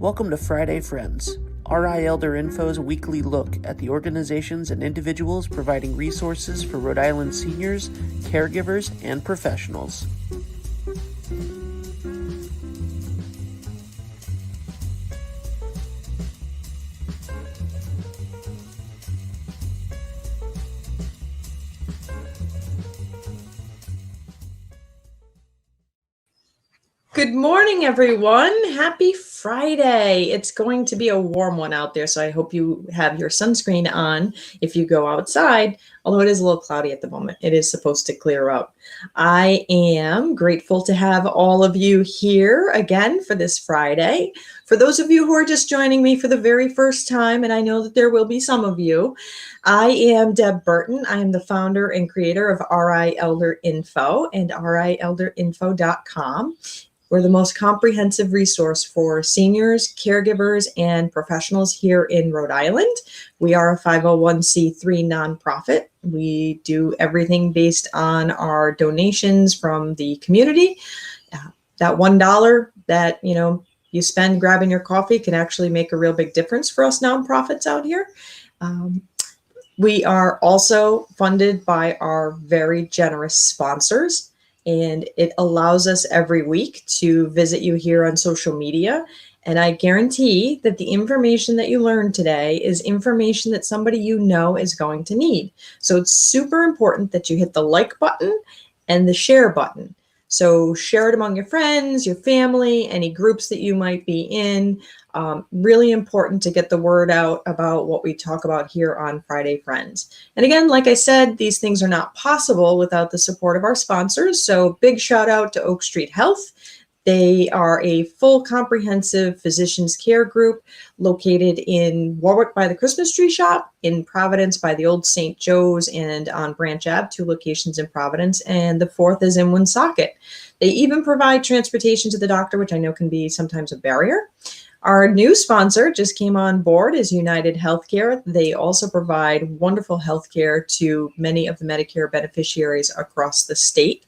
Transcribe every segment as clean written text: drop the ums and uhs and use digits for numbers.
Welcome to Friday Friends, RI Elder Info's weekly look at the organizations and individuals providing resources for Rhode Island seniors, caregivers, and professionals. Good morning, everyone. Happy Friday. It's going to be a warm one out there, so I hope you have your sunscreen on if you go outside, although it is a little cloudy at the moment. It is supposed to clear up. I am grateful to have all of you here again for this Friday. For those of you who are just joining me for the very first time, and I know that there will be some of you, I am Deb Burton. I am the founder and creator of RI Elder Info and RIElderInfo.com. We're the most comprehensive resource for seniors, caregivers, and professionals here in Rhode Island. We are a 501c3 nonprofit. We do everything based on our donations from the community. That $1 that you spend grabbing your coffee can actually make a real big difference for us nonprofits out here. We are also funded by our very generous sponsors. And it allows us every week to visit you here on social media. And I guarantee that the information that you learn today is information that somebody you know is going to need. So it's super important that you hit the like button and the share button. So share it among your friends, your family, any groups that you might be in. Really important to get the word out about what we talk about here on Friday Friends. And again, like I said, these things are not possible without the support of our sponsors. So big shout out to Oak Street Health. They are a full comprehensive physician's care group located in Warwick by the Christmas Tree Shop, in Providence by the Old St. Joe's, and on Branch Ave, 2 locations in Providence, and the 4th is in Woonsocket. They even provide transportation to the doctor, which I know can be sometimes a barrier. Our new sponsor just came on board is United Healthcare. They also provide wonderful healthcare to many of the Medicare beneficiaries across the state.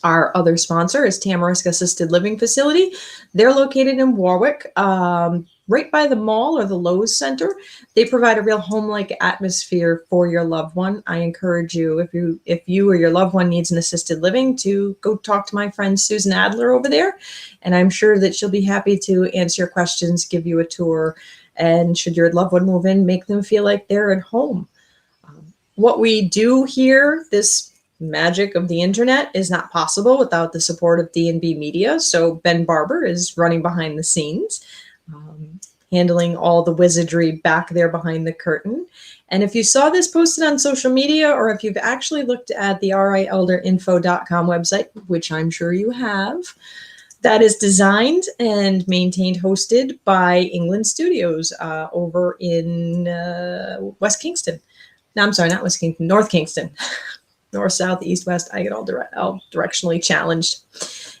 Our other sponsor is Tamarisk Assisted Living Facility. They're located in Warwick, right by the mall or the Lowe's Center. They provide a real home-like atmosphere for your loved one. I encourage you, if you or your loved one needs an assisted living, to go talk to my friend Susan Adler over there. And I'm sure that she'll be happy to answer your questions, give you a tour, and should your loved one move in, make them feel like they're at home. What we do here, this magic of the internet, is not possible without the support of D&B Media. So Ben Barber is running behind the scenes, handling all the wizardry back there behind the curtain. And if you saw this posted on social media, or if you've actually looked at the RIElderInfo.com website, which I'm sure you have, that is designed and maintained, hosted by England Studios over in West Kingston. No, I'm sorry, not West Kingston, North Kingston. North, south, east, west, I get all directionally challenged.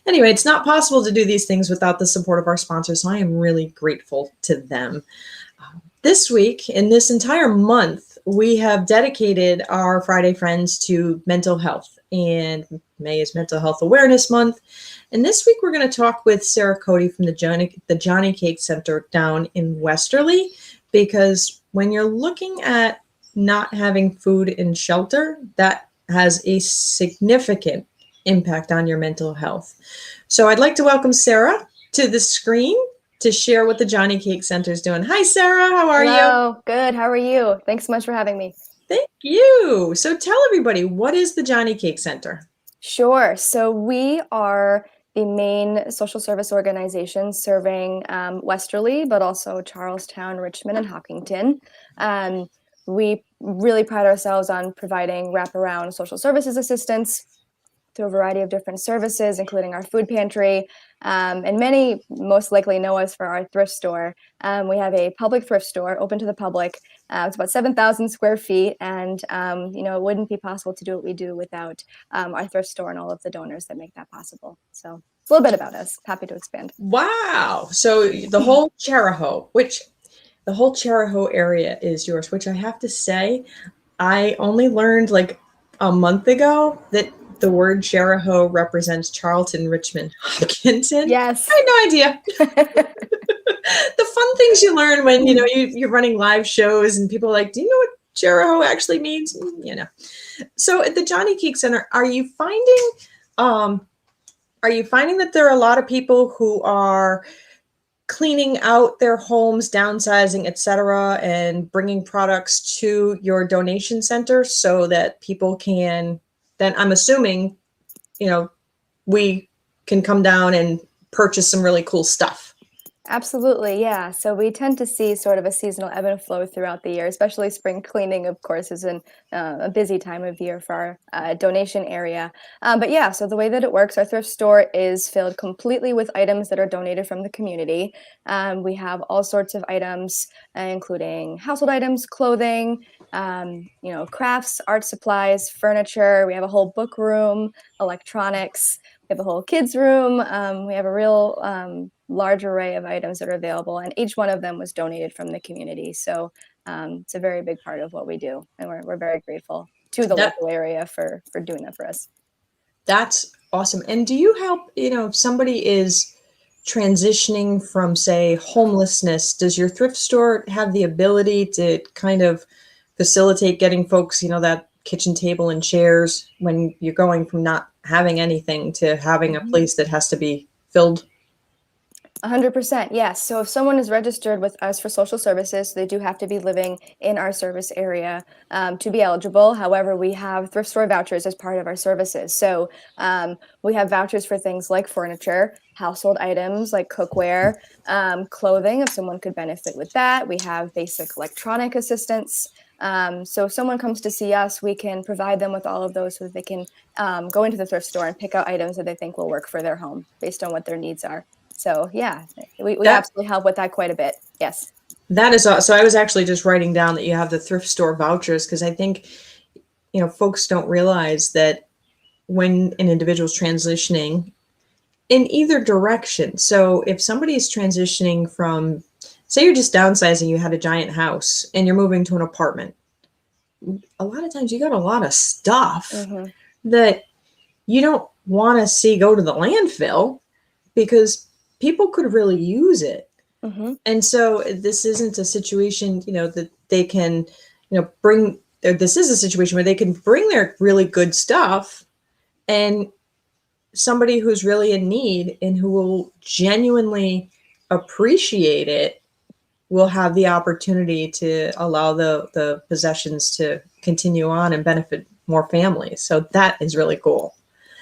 Anyway, it's not possible to do these things without the support of our sponsors, so I am really grateful to them. This week, in this entire month, we have dedicated our Friday Friends to mental health, and May is Mental Health Awareness Month. And this week, we're going to talk with Sarah Cote from the Jonnycake Center down in Westerly, because when you're looking at not having food and shelter, that has a significant impact on your mental health. So I'd like to welcome Sarah to the screen to share what the Jonnycake Center is doing. Hi, Sarah. How are you? Hello. Good. How are you? Thanks so much for having me. Thank you. So tell everybody, what is the Jonnycake Center? Sure. So we are the main social service organization serving Westerly, but also Charlestown, Richmond, and Hopkinton. We really pride ourselves on providing wraparound social services assistance through a variety of different services, including our food pantry. And many most likely know us for our thrift store. We have a public thrift store open to the public. It's about 7,000 square feet. And, it wouldn't be possible to do what we do without our thrift store and all of the donors that make that possible. So it's a little bit about us. Happy to expand. Wow. So the whole the whole Charahoe area is yours, which I have to say, I only learned like a month ago that the word Charahoe represents Charlton, Richmond, Hopkinton. Yes. I had no idea. The fun things you learn when, you're running live shows and people are like, do you know what Jericho actually means? So at the Jonnycake Center, are you finding that there are a lot of people who are cleaning out their homes, downsizing, etc., and bringing products to your donation center so that people can, then I'm assuming, we can come down and purchase some really cool stuff? Absolutely, yeah. So we tend to see sort of a seasonal ebb and flow throughout the year, especially spring cleaning, of course, is a busy time of year for our donation area. But yeah, so the way that it works, our thrift store is filled completely with items that are donated from the community. We have all sorts of items, including household items, clothing, crafts, art supplies, furniture. We have a whole book room, electronics. We have a whole kids room. We have a real large array of items that are available, and each one of them was donated from the community. So it's a very big part of what we do, and we're very grateful to the local area for doing that for us. That's awesome. And do you help, if somebody is transitioning from, say, homelessness, does your thrift store have the ability to kind of facilitate getting folks, that kitchen table and chairs when you're going from not having anything to having a place that has to be filled? 100%, yes. So if someone is registered with us for social services, they do have to be living in our service area to be eligible. However, we have thrift store vouchers as part of our services. So we have vouchers for things like furniture, household items like cookware, clothing, if someone could benefit with that. We have basic electronic assistance. So if someone comes to see us, we can provide them with all of those so that they can go into the thrift store and pick out items that they think will work for their home based on what their needs are. So yeah, we absolutely help with that quite a bit. Yes. That is, so I was actually just writing down that you have the thrift store vouchers, because I think, folks don't realize that when an individual is transitioning in either direction. So if somebody is transitioning from, say you're just downsizing, you had a giant house and you're moving to an apartment, a lot of times you got a lot of stuff that you don't want to see go to the landfill because people could really use it. And so this isn't a situation, that they can, bring, this is a situation where they can bring their really good stuff, and somebody who's really in need and who will genuinely appreciate it will have the opportunity to allow the possessions to continue on and benefit more families. So that is really cool.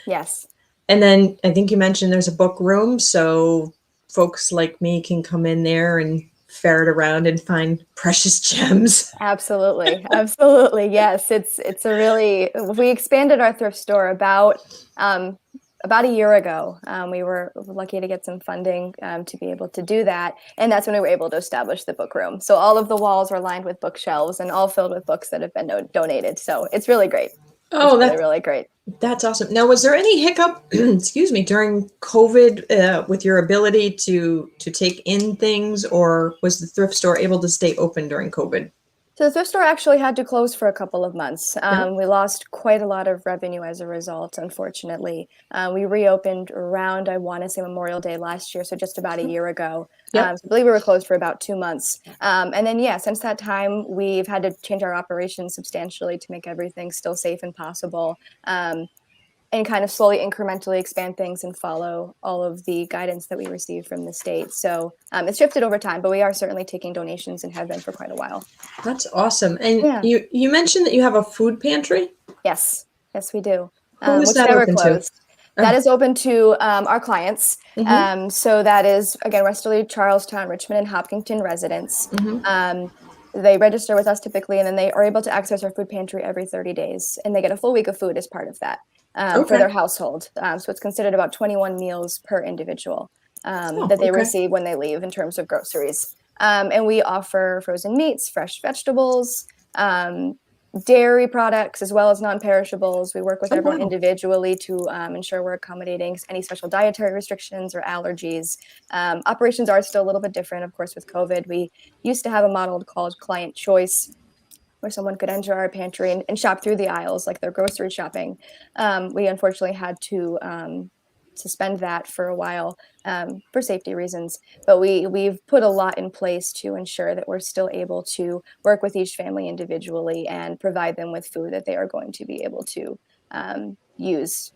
Yes. And then I think you mentioned there's a book room, so folks like me can come in there and ferret around and find precious gems. Absolutely. Absolutely. Yes. It's a really, we expanded our thrift store about a year ago. We were lucky to get some funding to be able to do that. And that's when we were able to establish the book room. So all of the walls are lined with bookshelves and all filled with books that have been donated. So it's really great. Oh, that's really great. That's awesome. Now, was there any hiccup, excuse me, during COVID with your ability to take in things, or was the thrift store able to stay open during COVID? So the thrift store actually had to close for a couple of months. We lost quite a lot of revenue as a result, unfortunately. We reopened around, I want to say, Memorial Day last year, so just about a year ago. So I believe we were closed for about 2 months. And then, since that time, we've had to change our operations substantially to make everything still safe and possible. And kind of slowly, incrementally expand things and follow all of the guidance that we receive from the state. So it's shifted over time, but we are certainly taking donations and have been for quite a while. That's awesome. And you mentioned that you have a food pantry? Yes, we do. Who is that open to? That is open to our clients. So that is, again, Westerly, Charlestown, Richmond, and Hopkinton residents. They register with us typically, and then they are able to access our food pantry every 30 days. And they get a full week of food as part of that. For their household. So it's considered about 21 meals per individual that they receive when they leave in terms of groceries. And we offer frozen meats, fresh vegetables, dairy products, as well as non-perishables. We work with everyone individually to ensure we're accommodating any special dietary restrictions or allergies. Operations are still a little bit different, of course, with COVID. We used to have a model called Client Choice, where someone could enter our pantry and shop through the aisles like they're grocery shopping. We unfortunately had to suspend that for a while for safety reasons. But we've put a lot in place to ensure that we're still able to work with each family individually and provide them with food that they are going to be able to use.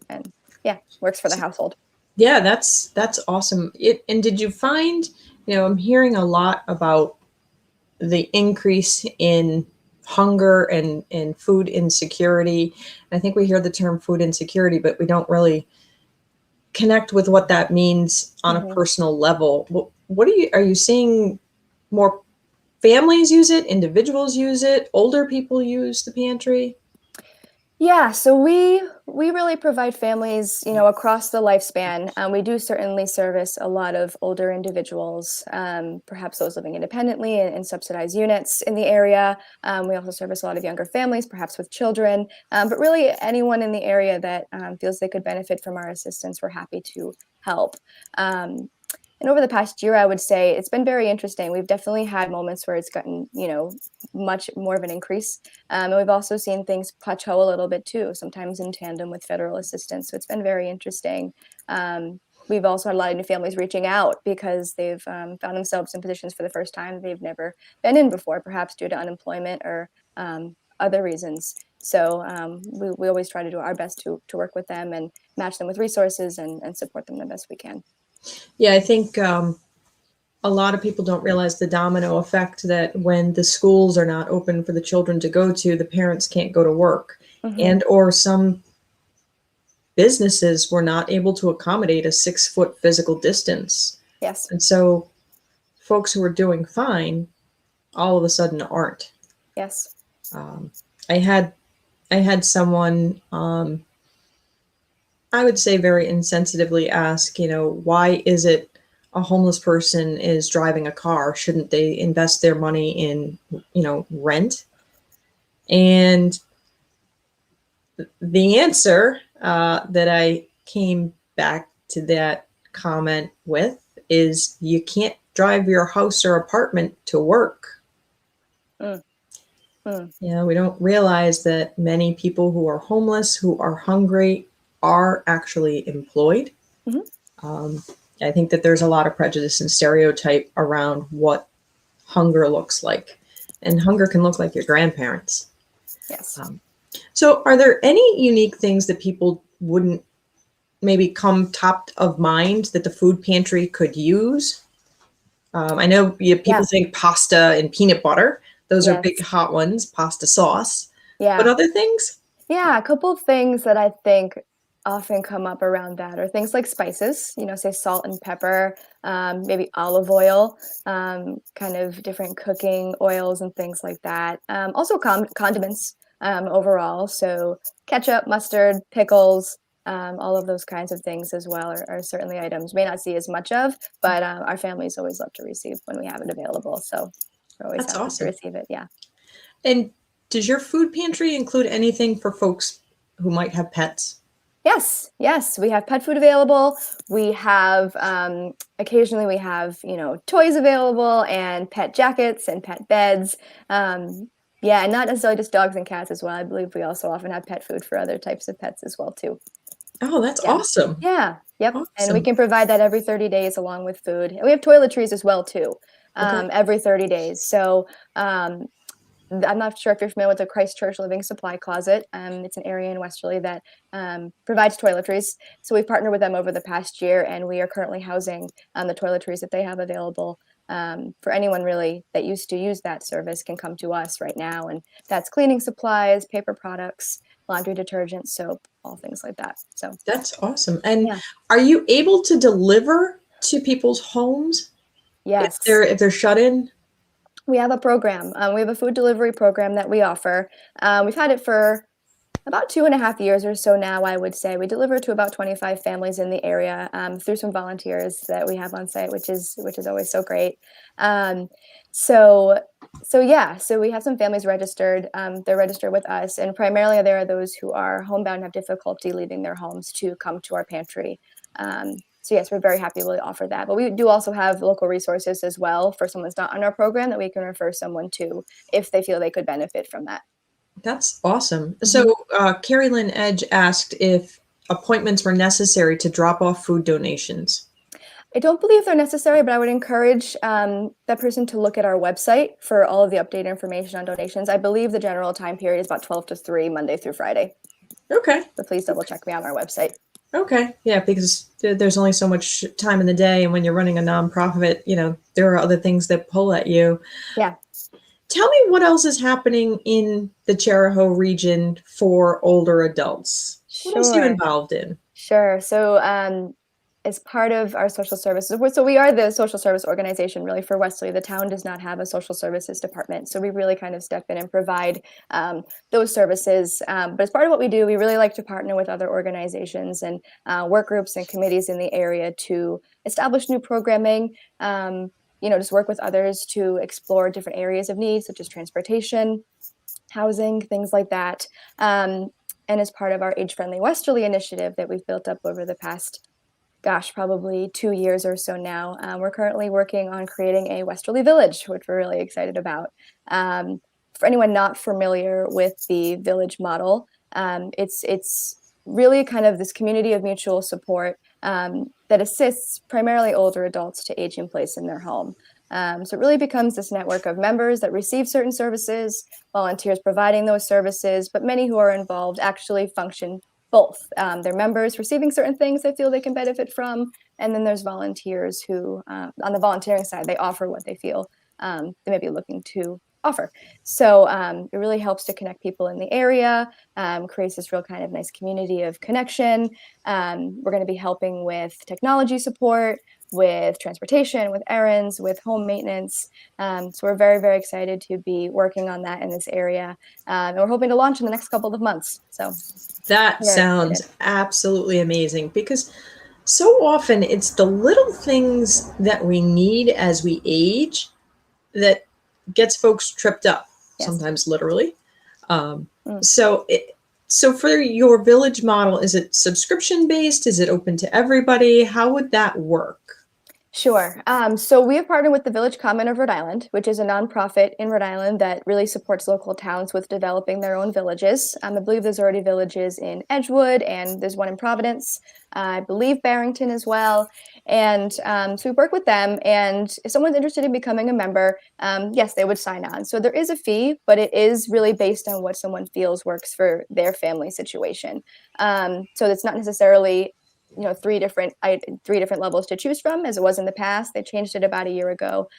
And yeah, works for the household. Yeah, that's awesome. And did you find, I'm hearing a lot about the increase in hunger and food insecurity. I think we hear the term food insecurity, but we don't really connect with what that means on a personal level. What are you seeing more families use it, individuals use it, older people use the pantry? Yeah, so we really provide families, across the lifespan. We do certainly service a lot of older individuals, perhaps those living independently in subsidized units in the area. We also service a lot of younger families, perhaps with children, but really anyone in the area that feels they could benefit from our assistance, we're happy to help. And over the past year, I would say it's been very interesting. We've definitely had moments where it's gotten, much more of an increase. And we've also seen things plateau a little bit too, sometimes in tandem with federal assistance. So it's been very interesting. We've also had a lot of new families reaching out because they've found themselves in positions for the first time they've never been in before, perhaps due to unemployment or other reasons. So we always try to do our best to work with them and match them with resources and support them the best we can. Yeah, I think a lot of people don't realize the domino effect that when the schools are not open for the children to go to, the parents can't go to work. And or some businesses were not able to accommodate a 6-foot physical distance. Yes. And so folks who are doing fine all of a sudden aren't. Yes. I had someone, I would say very insensitively ask, why is it a homeless person is driving a car? Shouldn't they invest their money in, rent? And the answer that I came back to that comment with is you can't drive your house or apartment to work. We don't realize that many people who are homeless, who are hungry, are actually employed. I think that there's a lot of prejudice and stereotype around what hunger looks like. And hunger can look like your grandparents. Yes. So are there any unique things that people wouldn't maybe come top of mind that the food pantry could use? I know people think pasta and peanut butter. Those are big hot ones, pasta sauce. Yeah. But other things? Yeah, a couple of things that I think often come up around that are things like spices, say salt and pepper, maybe olive oil, kind of different cooking oils and things like that. Also condiments overall. So ketchup, mustard, pickles, all of those kinds of things as well are certainly items we may not see as much of, but our families always love to receive when we have it available. So we're always That's happy awesome. to receive it. Yeah. And does your food pantry include anything for folks who might have pets? Yes. We have pet food available. We have, occasionally we have, toys available and pet jackets and pet beds. And not necessarily just dogs and cats as well. I believe we also often have pet food for other types of pets as well too. Oh, that's awesome. Yeah. Yep. Awesome. And we can provide that every 30 days along with food. And we have toiletries as well too, every 30 days. So, I'm not sure if you're familiar with the Christchurch Living Supply Closet. It's an area in Westerly that provides toiletries. So we've partnered with them over the past year, and we are currently housing the toiletries that they have available. For anyone really that used to use that service can come to us right now. And that's cleaning supplies, paper products, laundry detergent, soap, all things like that. So that's awesome. And are you able to deliver to people's homes? Yes. If they're shut in? We have a program. We have a food delivery program that we offer. We've had it for about 2.5 years or so now, I would say. We deliver to about 25 families in the area through some volunteers that we have on site, which is always so great. So we have some families registered. They're registered with us, and primarily there are those who are homebound and have difficulty leaving their homes to come to our pantry. So yes, we're very happy to offer that. But we do also have local resources as well for someone that's not on our program that we can refer someone to if they feel they could benefit from that. That's awesome. So Carrie Lynn Edge asked if appointments were necessary to drop off food donations? I don't believe they're necessary, but I would encourage that person to look at our website for all of the updated information on donations. I believe the general time period is about 12 to 3, Monday through Friday. Okay. So please double check me on our website. Okay. Yeah, because there's only so much time in the day. And when you're running a nonprofit, there are other things that pull at you. Yeah. Tell me what else is happening in the Chariho region for older adults. What else are you involved in? Sure. So as part of our social services, so we are the social service organization really for Westerly. The town does not have a social services department. So we really kind of step in and provide those services. But as part of what we do, we really like to partner with other organizations and work groups and committees in the area to establish new programming, just work with others to explore different areas of need, such as transportation, housing, things like that. And as part of our Age-Friendly Westerly initiative that we've built up over the past probably 2 years or so now. We're currently working on creating a Westerly Village, which we're really excited about. For anyone not familiar with the village model, it's really kind of this community of mutual support that assists primarily older adults to age in place in their home. So it really becomes this network of members that receive certain services, volunteers providing those services, but many who are involved actually function both. They're members receiving certain things they feel they can benefit from, and then there's volunteers who, on the volunteering side, they offer what they feel they may be looking to offer. So it really helps to connect people in the area, creates this real kind of nice community of connection. We're going to be helping with technology support, with transportation, with errands, with home maintenance. So we're very, very excited to be working on that in this area. And we're hoping to launch in the next couple of months. So that sounds absolutely amazing, because so often it's the little things that we need as we age that gets folks tripped up, sometimes literally. So for your village model, is it subscription based? Is it open to everybody? How would that work? Sure. So we have partnered with the Village Common of Rhode Island, which is a nonprofit in Rhode Island that really supports local towns with developing their own villages. I believe there's already villages in Edgewood, and there's one in Providence. I believe Barrington as well. And so we work with them, and if someone's interested in becoming a member, yes, they would sign on. So there is a fee, but it is really based on what someone feels works for their family situation. So it's not necessarily three different levels to choose from, as it was in the past. They changed it about a year ago,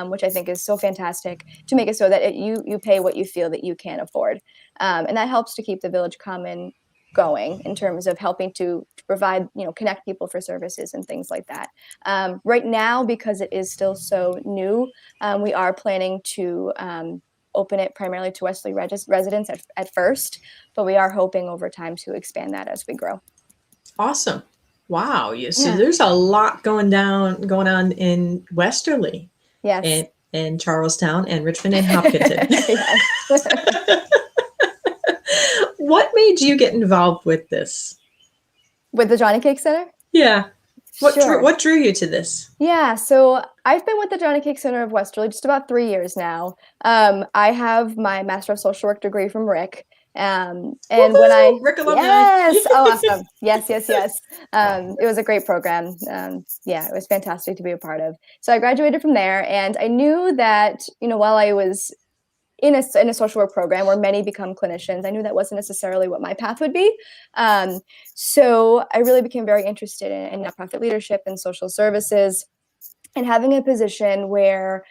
which I think is so fantastic, to make it so that you pay what you feel that you can afford. And that helps to keep the Village Common going in terms of helping to provide, connect people for services and things like that. Right now, because it is still so new, we are planning to open it primarily to Westerly residents at first, but we are hoping over time to expand that as we grow. Awesome. Wow. So there's a lot going on in Westerly. Yes. And Charlestown and Richmond and Hopkinton. What made you get involved with this? With the Jonnycake Center? Yeah. What drew you to this? Yeah, so I've been with the Jonnycake Center of Westerly just about 3 years now. I have my Master of Social Work degree from Rick. And when I Rick alumni. Yes, oh awesome, yes. It was a great program. It was fantastic to be a part of. So I graduated from there, and I knew that while I was in a social work program where many become clinicians, I knew that wasn't necessarily what my path would be. So I really became very interested in nonprofit leadership and social services, and having a position where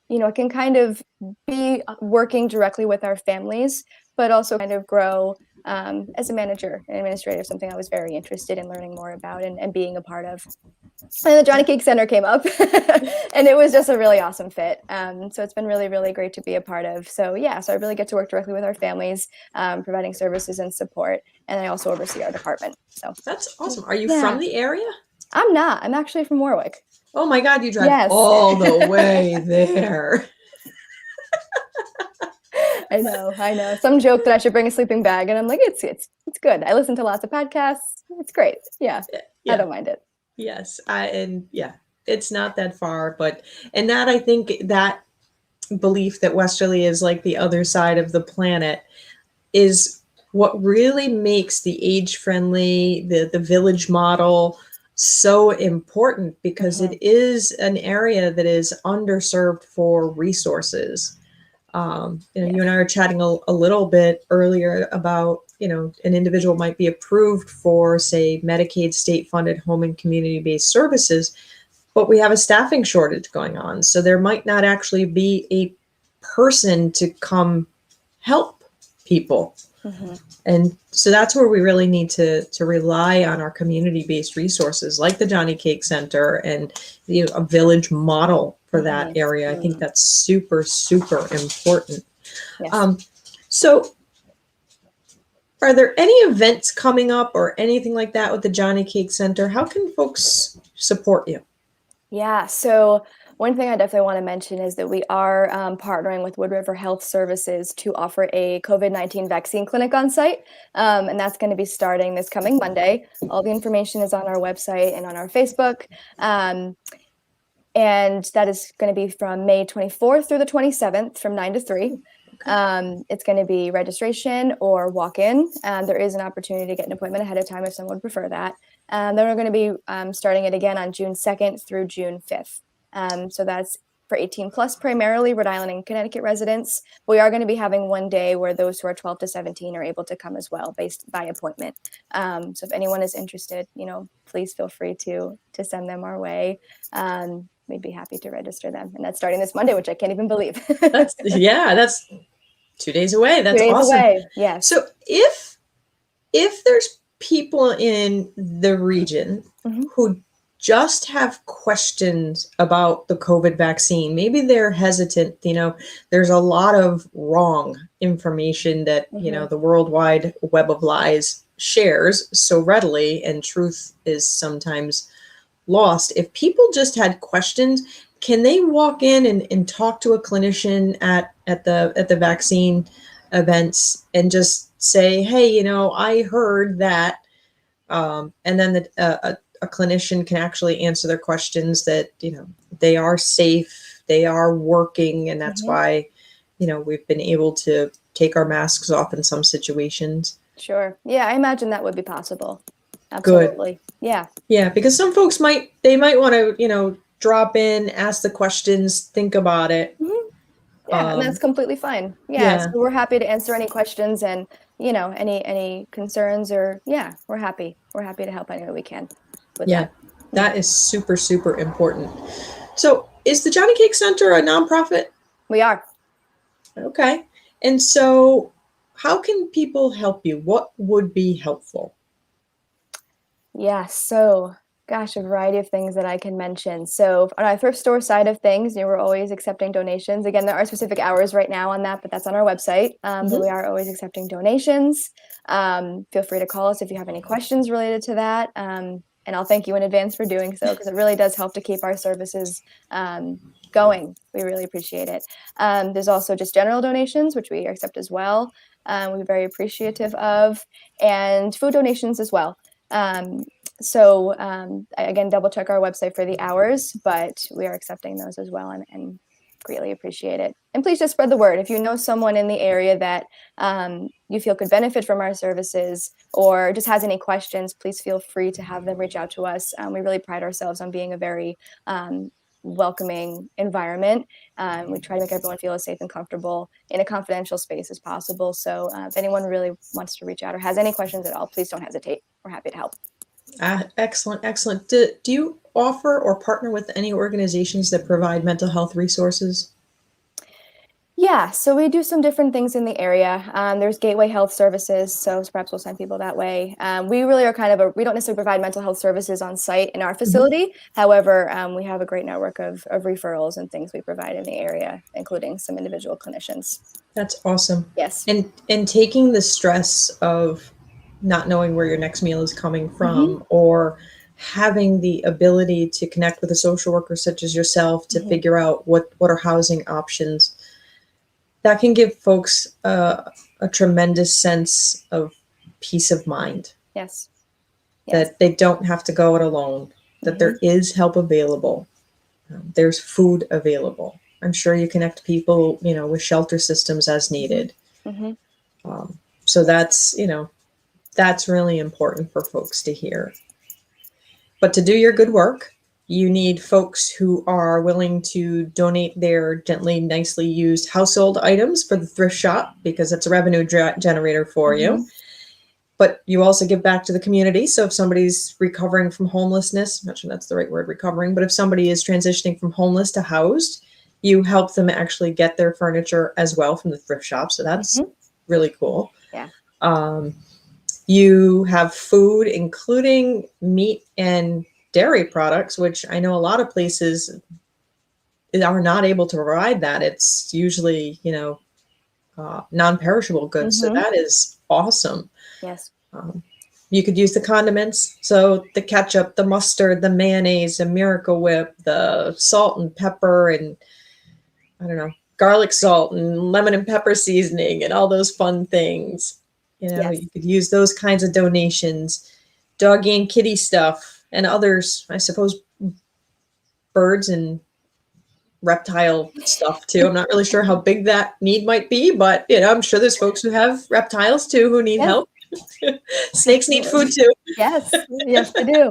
it can kind of be working directly with our families, but also kind of grow as a manager and administrator, something I was very interested in learning more about and being a part of. And the Jonnycake Center came up, and it was just a really awesome fit. So it's been really, really great to be a part of. So I really get to work directly with our families, providing services and support. And I also oversee our department. So that's awesome. Are you from the area? I'm not. I'm actually from Warwick. Oh my God, you drive all the way there. I know. Some joke that I should bring a sleeping bag, and I'm like, it's good. I listen to lots of podcasts. It's great. Yeah. I don't mind it. Yes. It's not that far, and that, I think, that belief that Westerly is like the other side of the planet is what really makes the age-friendly, the village model so important, because it is an area that is underserved for resources. You and I were chatting a little bit earlier about, an individual might be approved for, say, Medicaid state-funded home and community-based services, but we have a staffing shortage going on. So there might not actually be a person to come help people. And so that's where we really need to rely on our community-based resources like the Jonnycake Center and a village model for that area. I think that's super, super important. Yes. So are there any events coming up or anything like that with the Jonnycake Center? How can folks support you? Yeah, so one thing I definitely want to mention is that we are partnering with Wood River Health Services to offer a COVID-19 vaccine clinic on site, and that's going to be starting this coming Monday. All the information is on our website and on our Facebook, and that is going to be from May 24th through the 27th from 9 to 3. It's going to be registration or walk-in. There is an opportunity to get an appointment ahead of time if someone would prefer that. Then we're going to be starting it again on June 2nd through June 5th. So that's for 18 plus, primarily Rhode Island and Connecticut residents. We are going to be having one day where those who are 12 to 17 are able to come as well, based by appointment. So if anyone is interested, please feel free to send them our way. We'd be happy to register them. And that's starting this Monday, which I can't even believe. That's 2 days away. That's 2 days awesome. away. Yes. So if there's people in the region who just have questions about the COVID vaccine, maybe they're hesitant, there's a lot of wrong information that, the World Wide Web of Lies shares so readily, and truth is sometimes lost. If people just had questions, can they walk in and talk to a clinician at the vaccine events and just say, hey, I heard that, and then a clinician can actually answer their questions, that they are safe, they are working, and that's why we've been able to take our masks off in some situations. Sure. Yeah, I imagine that would be possible. Absolutely. Good. Yeah, because some folks might want to drop in, ask the questions, think about it. Yeah, and that's completely fine. Yeah, so we're happy to answer any questions and any concerns, or we're happy to help any way we can with that. That is super, super important. So is the Jonnycake Center a nonprofit? We are. Okay. And so how can people help you? What would be helpful? Yeah, so gosh, a variety of things that I can mention. So on our thrift store side of things, we're always accepting donations. Again, there are specific hours right now on that, but that's on our website. But we are always accepting donations. Feel free to call us if you have any questions related to that. And I'll thank you in advance for doing so, because it really does help to keep our services going. We really appreciate it. There's also just general donations, which we accept as well. We're very appreciative of, and food donations as well. So again, double check our website for the hours, but we are accepting those as well, and greatly appreciate it. And please just spread the word. If you know someone in the area that you feel could benefit from our services, or just has any questions, please feel free to have them reach out to us. We really pride ourselves on being a very welcoming environment. We try to make everyone feel as safe and comfortable in a confidential space as possible. So if anyone really wants to reach out or has any questions at all, please don't hesitate. We're happy to help. Excellent. Do you offer or partner with any organizations that provide mental health resources? Yeah, so we do some different things in the area. There's Gateway Health Services, so perhaps we'll send people that way. We really are we don't necessarily provide mental health services on site in our facility. However, we have a great network of referrals and things we provide in the area, including some individual clinicians. That's awesome. Yes. And taking the stress of not knowing where your next meal is coming from, or having the ability to connect with a social worker such as yourself to figure out what are housing options, that can give folks a tremendous sense of peace of mind. Yes. That they don't have to go it alone, that there is help available. There's food available. I'm sure you connect people, with shelter systems as needed. So that's, that's really important for folks to hear. But to do your good work, you need folks who are willing to donate their gently, nicely used household items for the thrift shop, because it's a revenue generator for you. But you also give back to the community. So if somebody's recovering from homelessness, I'm not sure that's the right word, recovering, but if somebody is transitioning from homeless to housed, you help them actually get their furniture as well from the thrift shop. So that's really cool. Yeah. You have food, including meat and dairy products, which I know a lot of places are not able to provide that. It's usually, non-perishable goods. So that is awesome. Yes. You could use the condiments. So the ketchup, the mustard, the mayonnaise, the Miracle Whip, the salt and pepper, and garlic salt and lemon and pepper seasoning and all those fun things. You could use those kinds of donations, doggy and kitty stuff, and others, I suppose, birds and reptile stuff too. I'm not really sure how big that need might be, but I'm sure there's folks who have reptiles too who need help. Snakes need food too. Yes, they do.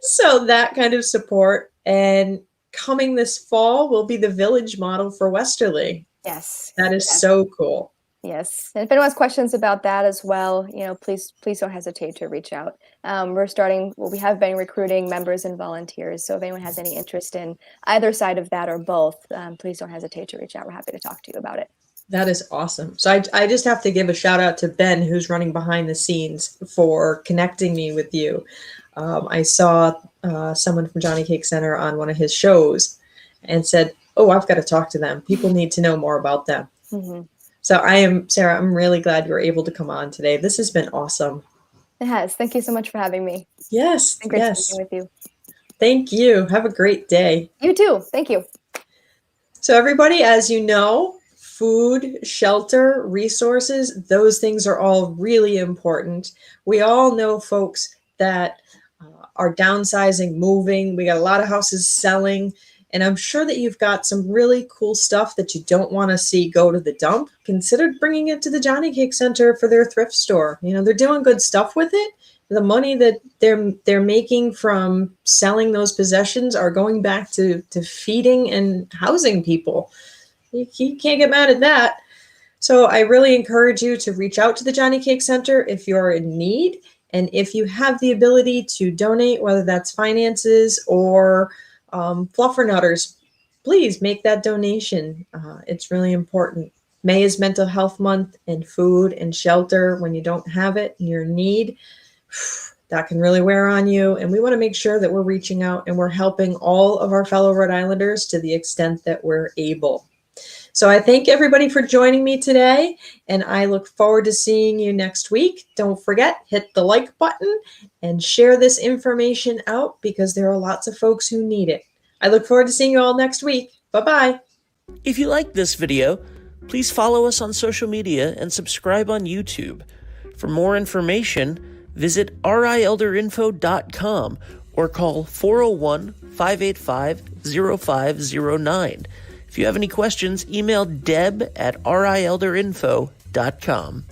So that kind of support. And coming this fall will be the village model for Westerly. Yes. That is so cool. Yes. And if anyone has questions about that as well, please don't hesitate to reach out. We have been recruiting members and volunteers. So if anyone has any interest in either side of that or both, please don't hesitate to reach out. We're happy to talk to you about it. That is awesome. So I just have to give a shout out to Ben, who's running behind the scenes, for connecting me with you. I saw someone from Jonnycake Center on one of his shows and said, "Oh, I've got to talk to them. People need to know more about them." So Sarah, I'm really glad you were able to come on today. This has been awesome. It has. Thank you so much for having me. Yes. It's been great speaking with you. Thank you. Have a great day. You too. Thank you. So everybody, as you know, food, shelter, resources, those things are all really important. We all know folks that are downsizing, moving. We got a lot of houses selling. And I'm sure that you've got some really cool stuff that you don't want to see go to the dump. Consider bringing it to the Jonnycake Center for their thrift store. They're doing good stuff with it. The money that they're making from selling those possessions are going back to feeding and housing people. You can't get mad at that. So I really encourage you to reach out to the Jonnycake Center if you're in need. And if you have the ability to donate, whether that's finances or fluffernutters, please make that donation. It's really important. May is Mental Health Month, and food and shelter, when you don't have it and you're in need, that can really wear on you. And we want to make sure that we're reaching out and we're helping all of our fellow Rhode Islanders to the extent that we're able. So I thank everybody for joining me today, and I look forward to seeing you next week. Don't forget, hit the like button and share this information out, because there are lots of folks who need it. I look forward to seeing you all next week. Bye-bye. If you liked this video, please follow us on social media and subscribe on YouTube. For more information, visit rielderinfo.com or call 401-585-0509. If you have any questions, email deb@rielderinfo.com.